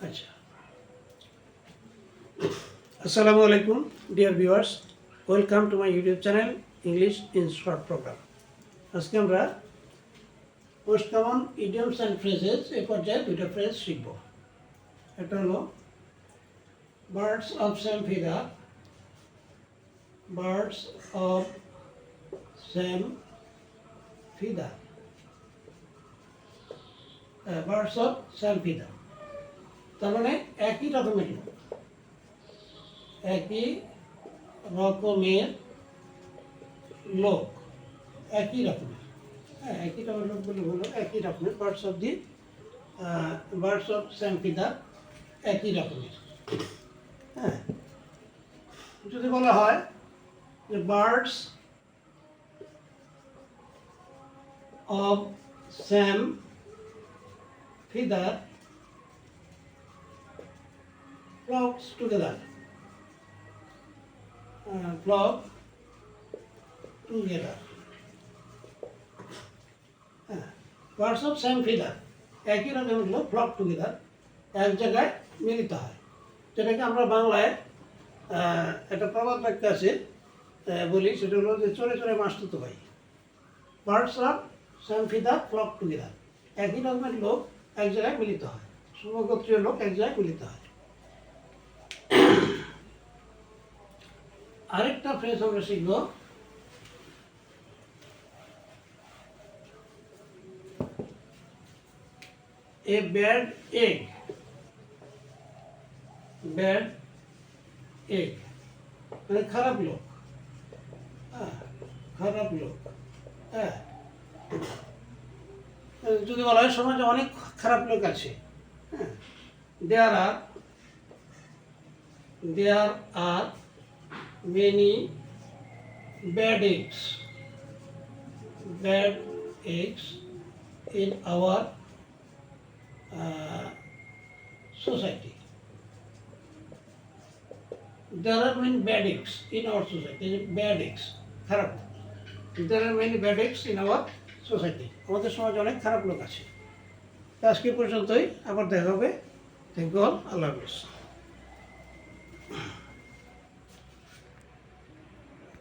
আচ্ছা, আসসালামু আলাইকুম dear viewers, welcome to my YouTube channel English in short program. আজকে আমরা most common idioms and phrases এই পর্যায়ে দুটো ফ্রেজ শিখব। একটা হলো birds of same figure, birds of same feather, birds of same feather, তার মানে একই রকমের লোক, একই রকমের লোক, একই রকমের, হ্যাঁ একই রকমের লোক বলে হলো একই রকমের, বার্ডস অফ সেম ফিদার, একই রকমের। হ্যাঁ, যদি বলা হয় যে birds of same feather flocks together, flock together, birds of same feather, একই রকমের লোক ফ্লক টুগেদার, এক জায়গায় মিলিত হয়, যেটাকে আমরা বাংলায় একটা প্রবাদ বাক্য আছে বলি, সেটা হলো যে চলে চলে মাছ তুলতে পাই। Birds of same feather flock together, একই রকমের লোক এক জায়গায় মিলিত হয়, সমগোত্রীয় লোক এক জায়গায় মিলিত হয়। আরেকটা ফ্রেজ আমরা শিখব, a bad egg, bad egg মানে খারাপ লোক, খারাপ লোক। হ্যাঁ, যদি বলা হয় সমাজে অনেক খারাপ লোক আছে, হ্যাঁ, দেয়ার আর many bad eggs in our society. There are many bad eggs in our society. Bad eggs, খারাপ। There are many bad eggs in our society. আমাদের সমাজে অনেক খারাপ লোক আছে। আজকে পর্যন্তই, আবার দেখা হবে। থ্যাংক ইউ অল, আল্লাহ হাফেজ।